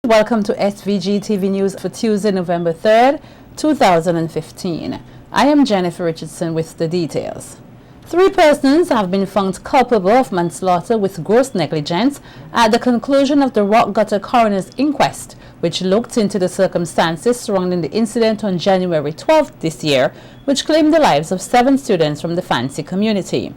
Welcome to SVG-TV News for Tuesday, November 3rd, 2015. I am Jennifer Richardson with the details. 3 persons have been found culpable of manslaughter with gross negligence at the conclusion of the Rock Gutter Coroner's inquest, which looked into the circumstances surrounding the incident on January 12th this year, which claimed the lives of 7 students from the Fancy community.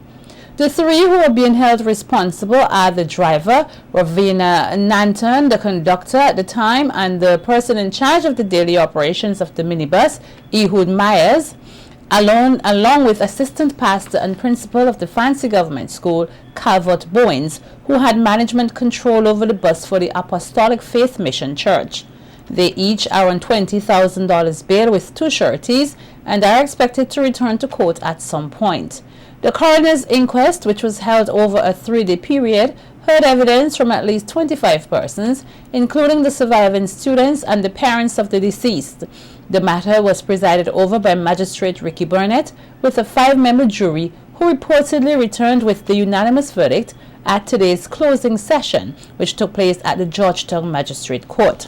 The 3 who are being held responsible are the driver, Ravina Nanton, the conductor at the time, and the person in charge of the daily operations of the minibus, Ehud Myers, along with assistant pastor and principal of the Fancy Government School, Calvert Bowens, who had management control over the bus for the Apostolic Faith Mission Church. They each are on $20,000 bail with 2 sureties and are expected to return to court at some point. The coroner's inquest, which was held over a 3-day period, heard evidence from at least 25 persons, including the surviving students and the parents of the deceased. The matter was presided over by Magistrate Ricky Burnett with a 5-member jury who reportedly returned with the unanimous verdict at today's closing session, which took place at the Georgetown Magistrate Court.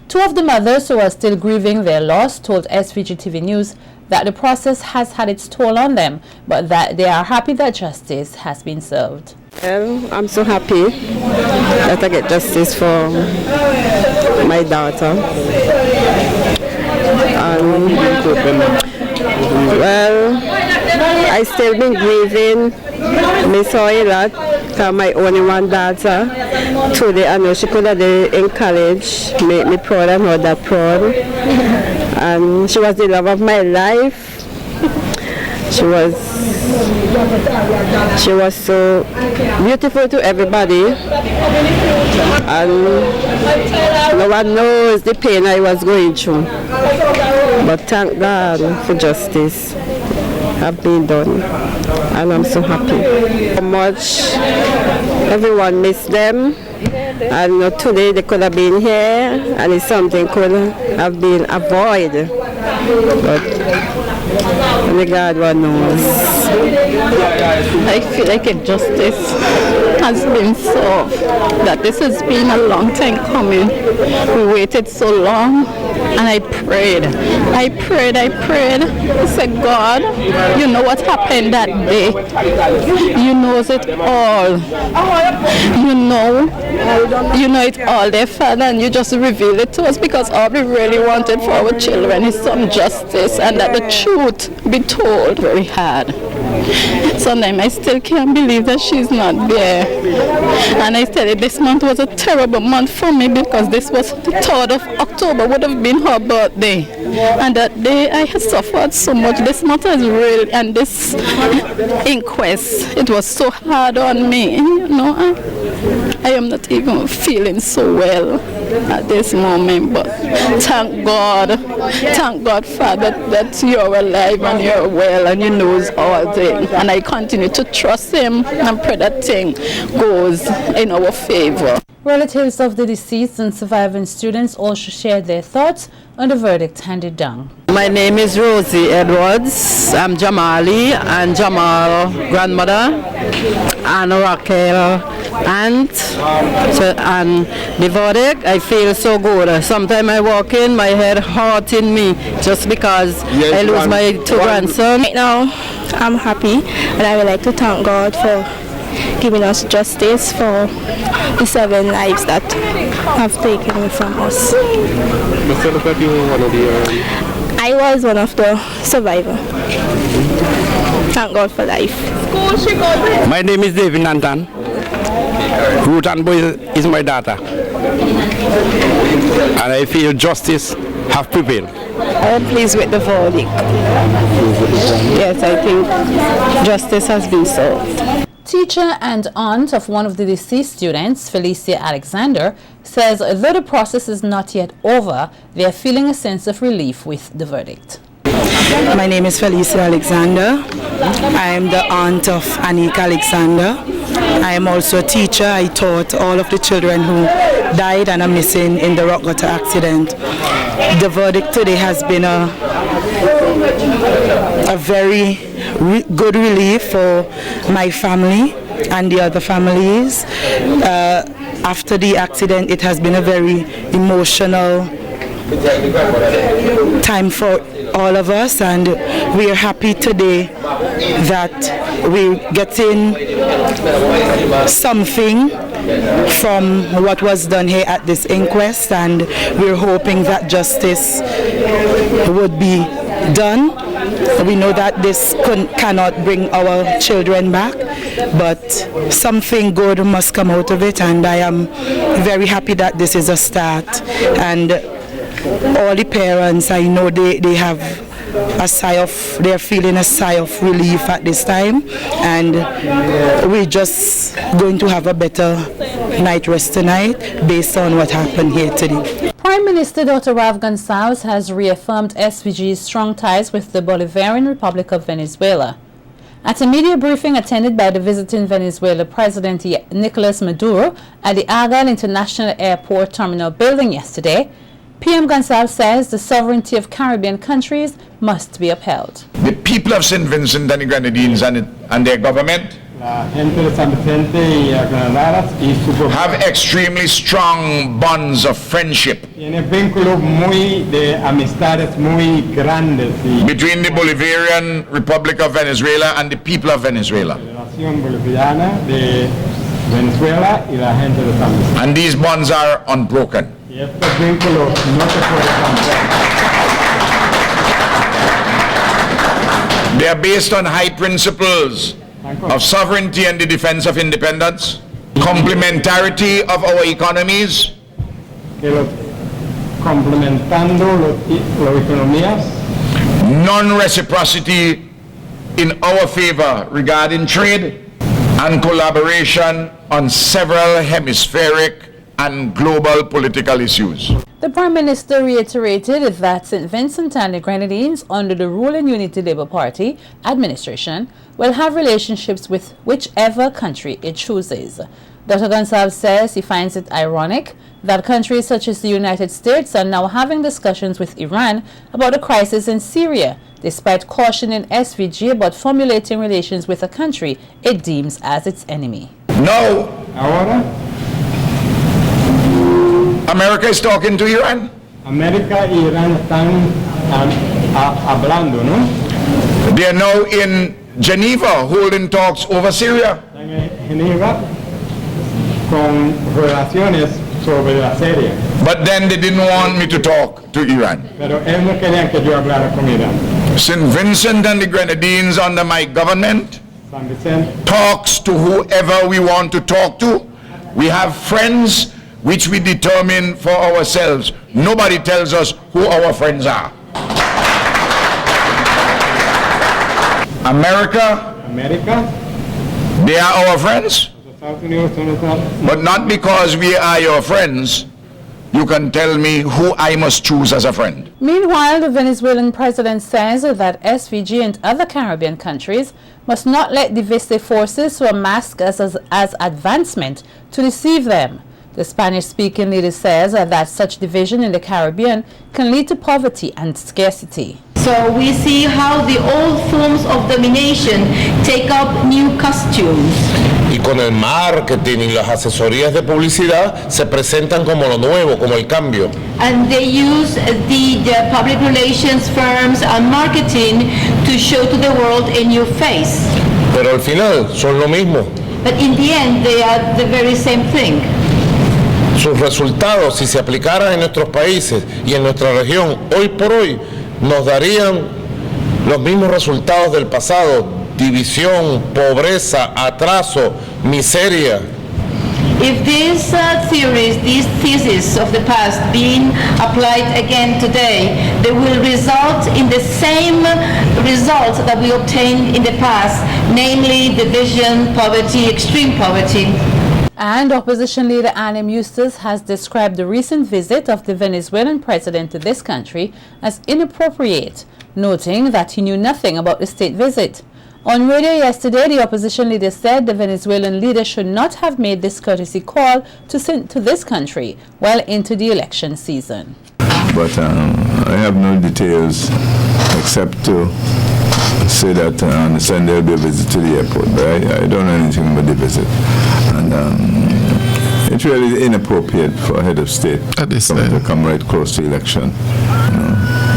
2 of the mothers who are still grieving their loss told SVG-TV News that the process has had its toll on them, but that they are happy that justice has been served. Well, I'm so happy that I get justice for my daughter. Well, I still been grieving. I saw a lot because my only one daughter. Today I know she could have been in college, make me proud and her that proud. And she was the love of my life. She was so beautiful to everybody, and no one knows the pain I was going through. But thank God for justice have been done, and I'm so happy. How much everyone missed them, and today they could have been here, and it's something could have been avoided. But only God one knows. I feel like justice has been served, that this has been a long time coming. We waited so long, and I prayed. I said, God, you know what happened that day. You knows it all. You know it all, dear Father, and you just reveal it to us, because all we really wanted for our children is some justice, and that the truth be told. Very hard. Sometimes I still can't believe that she's not there. And I tell you, this month was a terrible month for me, because this was the 3rd of October, would have been her birthday. And that day I had suffered so much. This matter is real, and this inquest, it was so hard on me. You know, I am not even feeling so well at this moment, but thank God, Father, that you're alive and you're well and you knows all things. And I continue to trust Him and pray that thing goes in our favor. Relatives of the deceased and surviving students also shared their thoughts on the verdict handed down. My name is Rosie Edwards. I'm Jamali and Jamal grandmother, and Raquel aunt. And the verdict, I feel so good. Sometimes I walk in, my head hurt in me just because I lose my 2 grandsons. Right now, I'm happy, and I would like to thank God for giving us justice for the 7 lives that have taken away from us. I was one of the survivors. Thank God for life. My name is David Nantan. Ruth and Boy is my daughter. And I feel justice have prevailed. I am pleased with the verdict. Yes, I think justice has been served. Teacher and aunt of one of the deceased students, Felicia Alexander, says though the process is not yet over, they are feeling a sense of relief with the verdict. My name is Felicia Alexander. I am the aunt of Anika Alexander. I am also a teacher. I taught all of the children who died and are missing in the Rock Gutter accident. The verdict today has been a very good relief for my family and the other families. after the accident, it has been a very emotional time for all of us, and we are happy today that we're getting something from what was done here at this inquest, and we're hoping that justice would be done. We know that this cannot bring our children back, but something good must come out of it, and I am very happy that this is a start. And all the parents, I know they have they're feeling a sigh of relief at this time, and we're just going to have a better night rest tonight based on what happened here today. Prime Minister Dr. Rav Gonsalves has reaffirmed SVG's strong ties with the Bolivarian Republic of Venezuela. At a media briefing attended by the visiting Venezuela President Nicolas Maduro at the Argyle International Airport Terminal building yesterday, PM Gonsalves says the sovereignty of Caribbean countries must be upheld. The people of St. Vincent and the Grenadines and their government have extremely strong bonds of friendship between the Bolivarian Republic of Venezuela and the people of Venezuela. And these bonds are unbroken. They are based on high principles of sovereignty and the defense of independence, complementarity of our economies, non-reciprocity in our favor regarding trade, and collaboration on several hemispheric and global political issues. The Prime Minister reiterated that St. Vincent and the Grenadines, under the ruling Unity Labour Party administration, will have relationships with whichever country it chooses. Dr. Gonsalves says he finds it ironic that countries such as the United States are now having discussions with Iran about the crisis in Syria, despite cautioning SVG about formulating relations with a country it deems as its enemy. No. America is talking to Iran. América y Irán están hablando, ¿no? They are now in Geneva holding talks over Syria. Están en Geneva con relaciones sobre la Siria. But then they didn't want me to talk to Iran. Pero ellos no querían que yo hablara con Irán. St. Vincent and the Grenadines under my government San Vicente talks to whoever we want to talk to. We have friends which we determine for ourselves. Nobody tells us who our friends are. America, they are our friends. But not because we are your friends, you can tell me who I must choose as a friend. Meanwhile, the Venezuelan president says that SVG and other Caribbean countries must not let divisive forces who are masked as advancement to deceive them. The Spanish-speaking leader says that such division in the Caribbean can lead to poverty and scarcity. So we see how the old forms of domination take up new costumes. Y con el marketing y las asesorías de publicidad se presentan como lo nuevo, como el cambio. And they use the public relations firms and marketing to show to the world a new face. Pero al final son lo mismo. But in the end, they are the very same thing. Sus resultados, si se aplicaran en nuestros países y en nuestra región, hoy por hoy, nos darían los mismos resultados del pasado: división, pobreza, atraso, miseria. If these theories, these theses of the past being applied again today, they will result in the same results that we obtained in the past, namely division, poverty, extreme poverty. And opposition leader Anim Eustace has described the recent visit of the Venezuelan president to this country as inappropriate, noting that he knew nothing about the state visit. On radio yesterday, the opposition leader said the Venezuelan leader should not have made this courtesy call to this country well into the election season. But I have no details except to say that on Sunday there will be a visit to the airport, but I don't know anything about the visit. And It's really inappropriate for a head of state to come right close to election.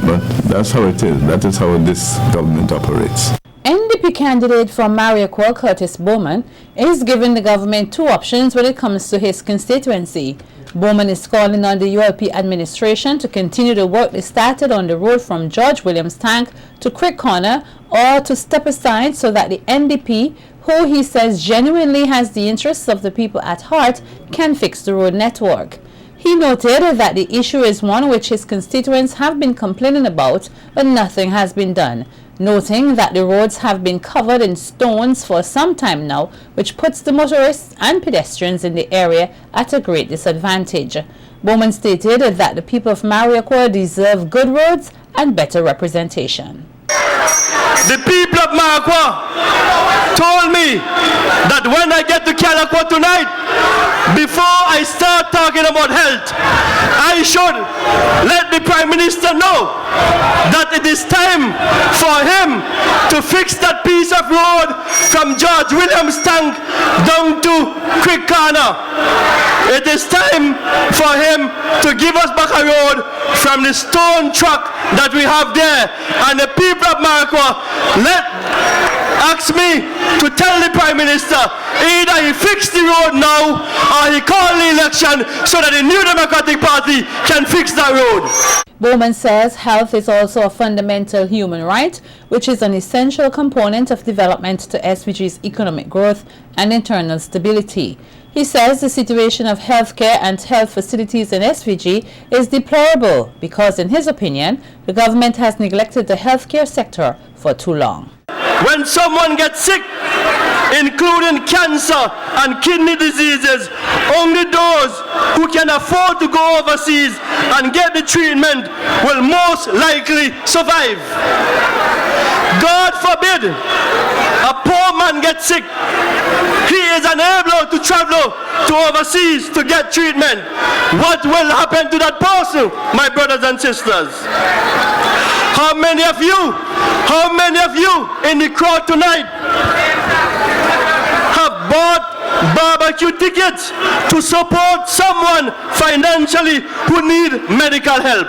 But that's how it is. That is how this government operates. NDP candidate from Mariacoa, Curtis Bowman, is giving the government two options when it comes to his constituency. Bowman is calling on the ULP administration to continue the work they started on the road from George Williams Tank to Creek Corner, or to step aside so that the NDP, who he says genuinely has the interests of the people at heart, can fix the road network. He noted that the issue is one which his constituents have been complaining about, but nothing has been done, noting that the roads have been covered in stones for some time now, which puts the motorists and pedestrians in the area at a great disadvantage. Bowman stated that the people of Mariacoa deserve good roads and better representation. The people of Mariacoa told me that when I get to Calico tonight, before I start talking about health, I should let the Prime Minister know that it is time for him to fix that piece of road from George Williams Tank down to Creek Corner. It is time for him to give us back a road from the stone truck that we have there. And the people of Mariacoa ask me to tell the Prime Minister either he fix the road now or he call the election so that the New Democratic Party can fix that road. Bowman says health is also a fundamental human right, which is an essential component of development to SVG's economic growth and internal stability. He says the situation of healthcare and health facilities in SVG is deplorable because, in his opinion, the government has neglected the healthcare sector for too long. When someone gets sick, including cancer and kidney diseases, only those who can afford to go overseas and get the treatment will most likely survive. God forbid a poor man gets sick. He is unable to travel to overseas to get treatment. What will happen to that person, my brothers and sisters? How many of you in the crowd tonight have bought barbecue tickets to support someone financially who need medical help?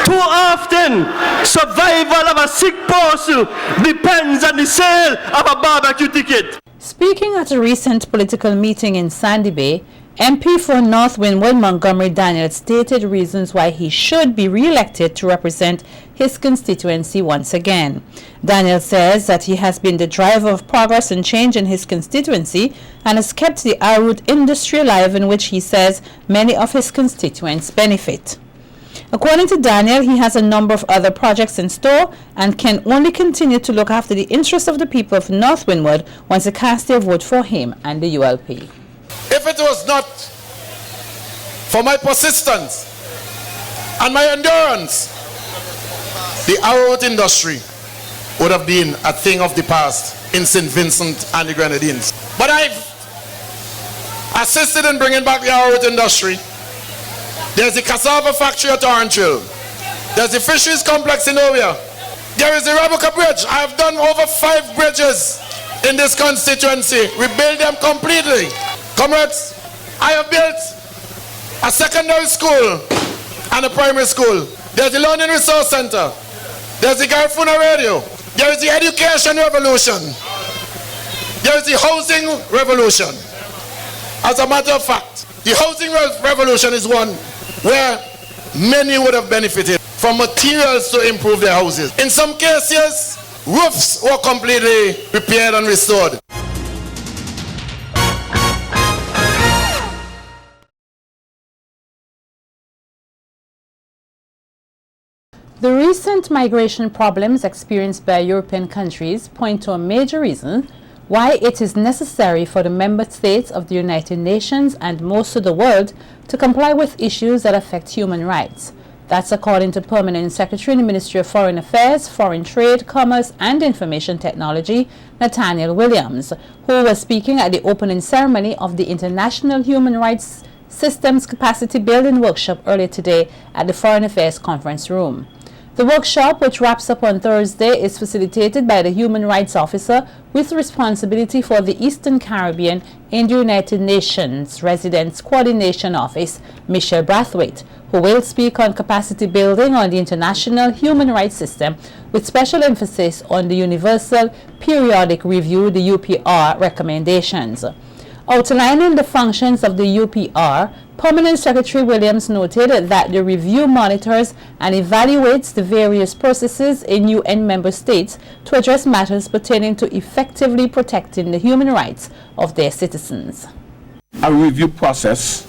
Too often, survival of a sick person depends on the sale of a barbecue ticket. Speaking at a recent political meeting in Sandy Bay, MP for North Windward Montgomery Daniel stated reasons why he should be re-elected to represent his constituency once again. Daniel says that he has been the driver of progress and change in his constituency and has kept the iron industry alive, in which he says many of his constituents benefit. According to Daniel, he has a number of other projects in store and can only continue to look after the interests of the people of North Windward once they cast their vote for him and the ULP. If it was not for my persistence and my endurance, the arrowroot industry would have been a thing of the past in St. Vincent and the Grenadines. But I've assisted in bringing back the arrowroot industry. There's the cassava factory at Orangeville. There's the fisheries complex in Ovia. There is the Rabuka Bridge. I've done over 5 bridges in this constituency. We built them completely. Comrades, I have built a secondary school and a primary school. There's the Learning Resource Center. There's the Garifuna Radio. There is the education revolution. There is the housing revolution. As a matter of fact, the housing revolution is one where many would have benefited from materials to improve their houses. In some cases, roofs were completely repaired and restored. The recent migration problems experienced by European countries point to a major reason why it is necessary for the member states of the United Nations and most of the world to comply with issues that affect human rights. That's according to Permanent Secretary in the Ministry of Foreign Affairs, Foreign Trade, Commerce and Information Technology, Nathaniel Williams, who was speaking at the opening ceremony of the International Human Rights Systems Capacity Building Workshop earlier today at the Foreign Affairs Conference Room. The workshop, which wraps up on Thursday, is facilitated by the Human Rights Officer with responsibility for the Eastern Caribbean in the United Nations Residents Coordination Office, Michelle Brathwaite, who will speak on capacity building on the international human rights system with special emphasis on the Universal Periodic Review, the UPR, recommendations. Outlining the functions of the UPR, Permanent Secretary Williams noted that the review monitors and evaluates the various processes in UN member states to address matters pertaining to effectively protecting the human rights of their citizens. A review process,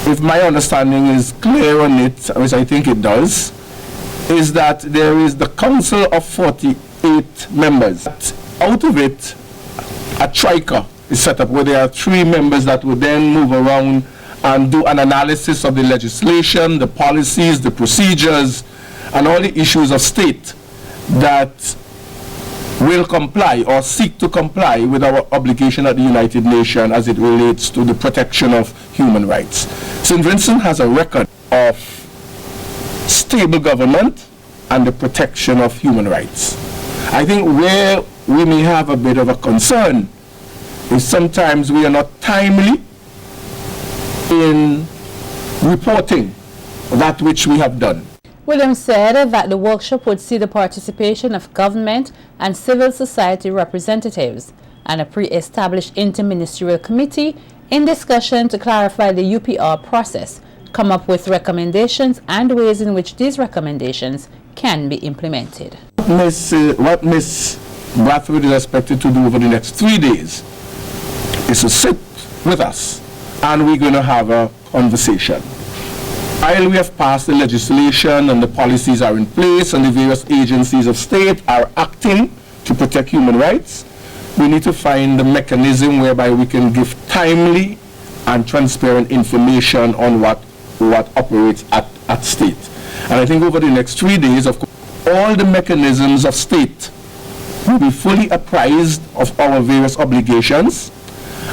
if my understanding is clear on it, which I think it does, is that there is the Council of 48 members. Out of it, a trica is set up where there are 3 members that will then move around and do an analysis of the legislation, the policies, the procedures, and all the issues of state that will comply or seek to comply with our obligation at the United Nations as it relates to the protection of human rights. St. Vincent has a record of stable government and the protection of human rights. I think where we may have a bit of a concern is sometimes we are not timely in reporting that which we have done. Williams said that the workshop would see the participation of government and civil society representatives and a pre-established interministerial committee in discussion to clarify the UPR process, come up with recommendations and ways in which these recommendations can be implemented. What Ms. Brathwaite is expected to do over the next 3 days is to sit with us and we're going to have a conversation. While we have passed the legislation and the policies are in place and the various agencies of state are acting to protect human rights, we need to find the mechanism whereby we can give timely and transparent information on what operates at state. And I think over the next 3 days, of course, all the mechanisms of state will be fully apprised of our various obligations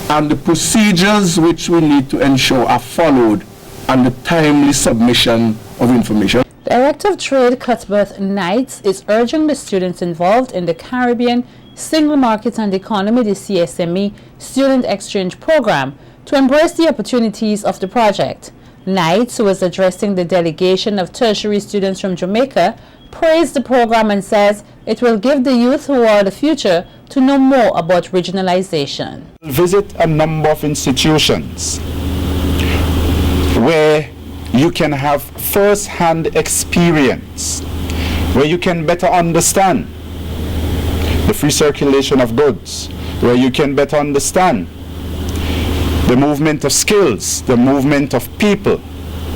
and the procedures which we need to ensure are followed and the timely submission of information. Director of Trade Cuthbert Knights is urging the students involved in the Caribbean Single Market and Economy, the CSME Student Exchange Program, to embrace the opportunities of the project. Knights, who was addressing the delegation of tertiary students from Jamaica, praised the program and says it will give the youth who are the future to know more about regionalization. Visit a number of institutions where you can have first-hand experience, where you can better understand the free circulation of goods, where you can better understand the movement of skills, the movement of people,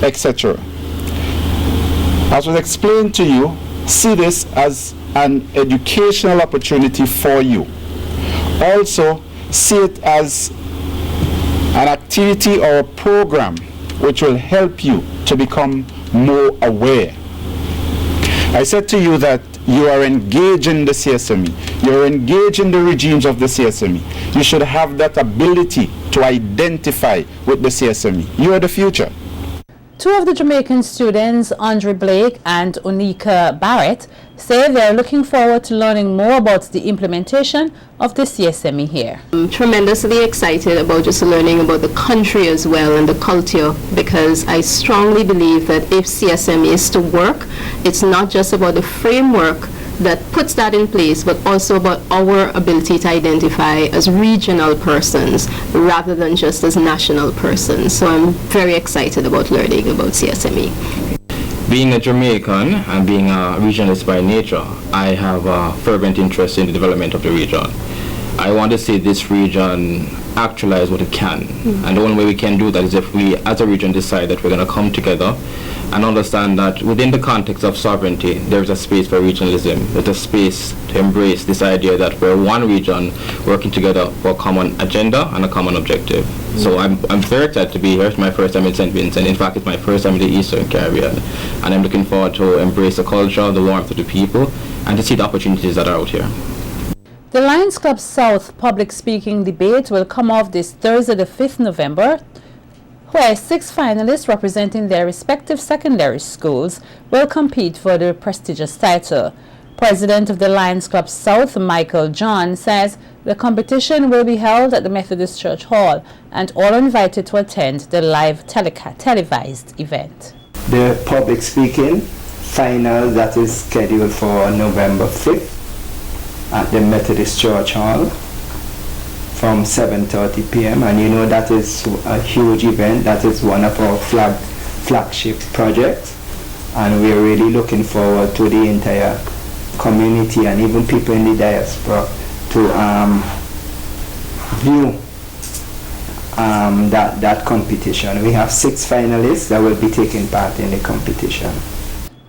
etc. As was explained to you, see this as an educational opportunity for you. Also, see it as an activity or a program which will help you to become more aware. I said to you that you are engaged in the CSME, you're engaged in the regimes of the CSME. You should have that ability to identify with the CSME. You are the future. Two of the Jamaican students, Andre Blake and Onika Barrett, say they are looking forward to learning more about the implementation of the CSME here. I'm tremendously excited about just learning about the country as well and the culture, because I strongly believe that if CSME is to work, it's not just about the framework that puts that in place, but also about our ability to identify as regional persons rather than just as national persons. So I'm very excited about learning about CSME. Being a Jamaican and being a regionalist by nature, I have a fervent interest in the development of the region. I want to see this region actualize what it can. And the only way we can do that is if we as a region decide that we're going to come together and understand that within the context of sovereignty, there is a space for regionalism. There's a space to embrace this idea that we're one region working together for a common agenda and a common objective. So I'm very excited to be here. It's my first time in St. Vincent. In fact, it's my first time in the Eastern Caribbean. And I'm looking forward to embrace the culture, the warmth of the people, and to see the opportunities that are out here. The Lions Club South public speaking debate will come off this Thursday, the 5th November, where 6 finalists representing their respective secondary schools will compete for the prestigious title. President of the Lions Club South, Michael John, says the competition will be held at the Methodist Church Hall and all are invited to attend the live televised event. The public speaking final that is scheduled for November 5th at the Methodist Church Hall from 7:30 p.m. and you know that is a huge event. That is one of our flagship projects, and we're really looking forward to the entire community and even people in the diaspora to view that competition. We have 6 finalists that will be taking part in the competition.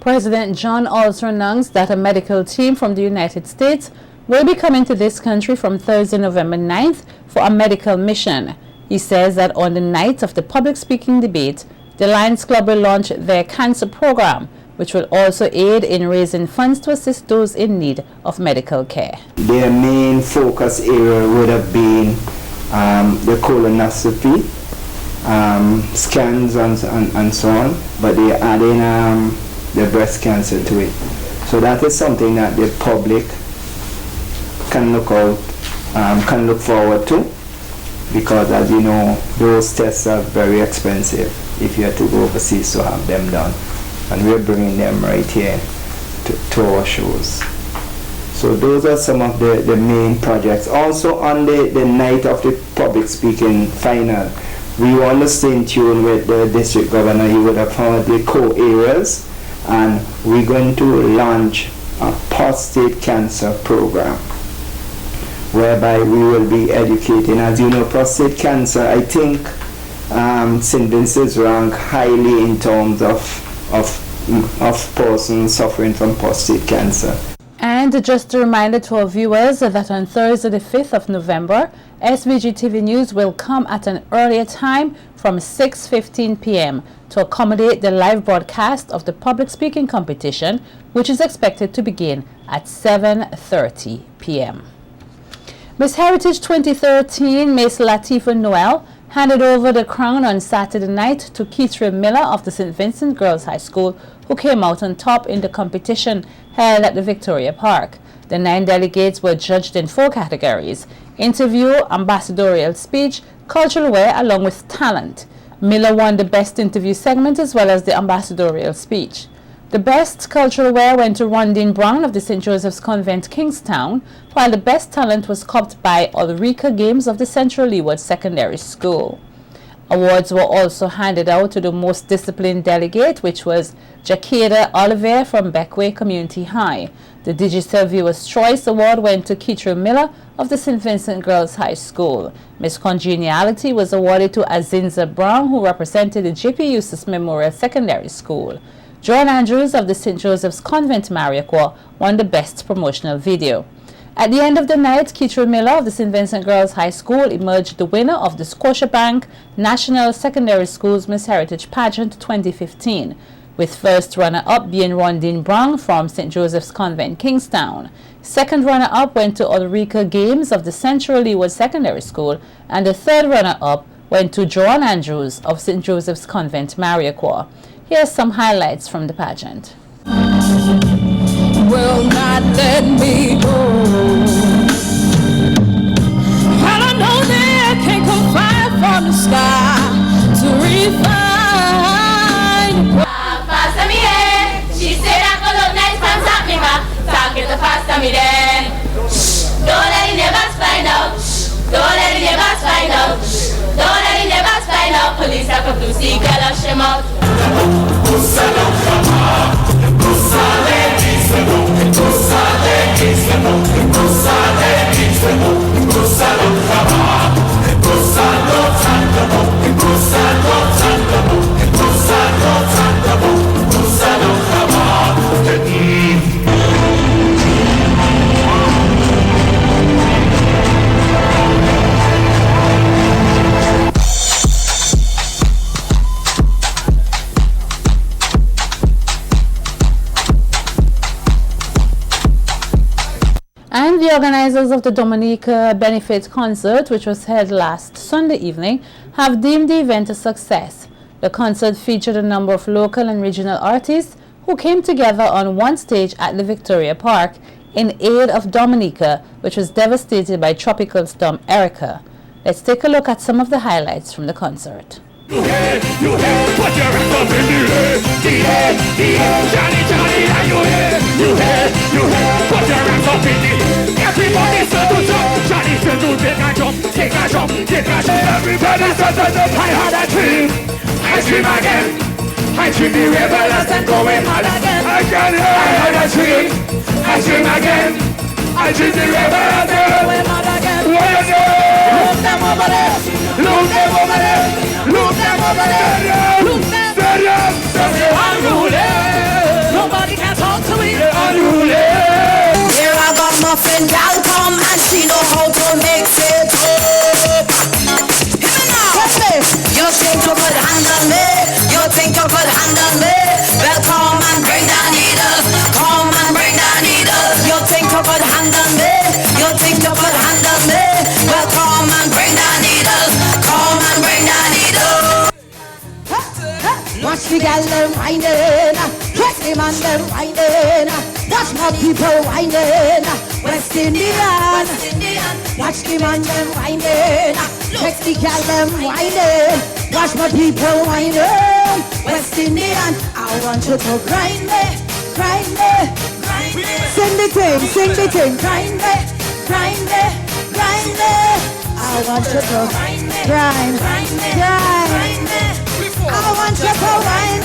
President John also announced that a medical team from the United States will be coming to this country from Thursday, November 9th for a medical mission. He says that on the night of the public speaking debate, the Lions Club will launch their cancer program, which will also aid in raising funds to assist those in need of medical care. Their main focus area would have been the colonoscopy, scans and so on, but they are adding the breast cancer to it. So that is something that the public can look forward to, because as you know, those tests are very expensive if you have to go overseas to have them done, and we're bringing them right here to our shows. So those are some of the main projects. Also on the night of the public speaking final, we want to stay in tune with the district governor. You would have heard the core areas, and we're going to launch a prostate cancer program whereby we will be educating. As you know, prostate cancer, I think St. Vincent's rank highly in terms of persons suffering from prostate cancer. And just a reminder to our viewers that on Thursday the 5th of November, SVG-TV News will come at an earlier time from 6:15 p.m. to accommodate the live broadcast of the public speaking competition, which is expected to begin at 7:30 p.m. Miss Heritage 2013, Miss Latifah Noel, handed over the crown on Saturday night to Keithra Miller of the St. Vincent Girls High School, who came out on top in the competition held at the Victoria Park. The 9 delegates were judged in 4 categories: interview, ambassadorial speech, cultural wear, along with talent. Miller won the best interview segment as well as the ambassadorial speech. The best cultural wear went to Rondine Brown of the St. Joseph's Convent, Kingstown, while the best talent was copped by Ulrika Games of the Central Leeward Secondary School. Awards were also handed out to the most disciplined delegate, which was Jacada Oliver from Beckway Community High. The Digital Viewers' Choice Award went to Keithra Miller of the St. Vincent Girls High School. Miss Congeniality was awarded to Azinza Brown, who represented the J.P. Eustace Memorial Secondary School. John Andrews of the St. Joseph's Convent, Mariaqua, won the best promotional video. At the end of the night, Keithra Miller of the St. Vincent Girls High School emerged the winner of the Scotiabank National Secondary Schools Miss Heritage Pageant 2015, with first runner-up being Rondine Brown from St. Joseph's Convent, Kingstown. Second runner-up went to Ulrika Games of the Central Leeward Secondary School, and the third runner-up went to Joan Andrews of St. Joseph's Convent, Mariaqua. Here's some highlights from the pageant. Will not let me go. Well, I know there can come fire from the sky to refine. Passa me there. She said I could look nice from top me back. Talking to pasta me there. Don't let the neighbors find out. Don't let the neighbors find out. Don't let the neighbors find out. Police have come to see girl of shame out. organizers of the Dominica Benefit Concert, which was held last Sunday evening, have deemed the event a success. The concert featured a number of local and regional artists who came together on one stage at the Victoria Park in aid of Dominica, which was devastated by Tropical Storm Erica. Let's take a look at some of the highlights from the concert. You hear, put your hands up in the air, Johnny, Johnny, are you here, put your hands up in the air. Everybody start to jump, Johnny said to take a jump, take a jump, take a jump. Everybody start to jump, I had a dream again, I dream the rebels and going mad again. I had a dream again, I dream the rebels and going mad again. Look them over there, look them over there. Look them over there! Look them! They're unruly! Nobody can talk to me! They're unruly! Here I got my friend gal come and she know how to mix it up. Hear me now! You think you could handle me? You think you could handle me? Well, come and bring the needles. Come and bring the needles. You think you could handle me? You think you could handle me? Well, come and bring the needles. Come and bring the needles. Watch the gal them whining, watch the man them whining, watch my people whining, West Indian. Watch the man them whining, watch the gal them whining, watch my people whining, West Indian. I want you to grind me, grind me, grind me. Sing the thing, grind me, grind me, grind me. I want you to grind, grind, grind. I want you to wine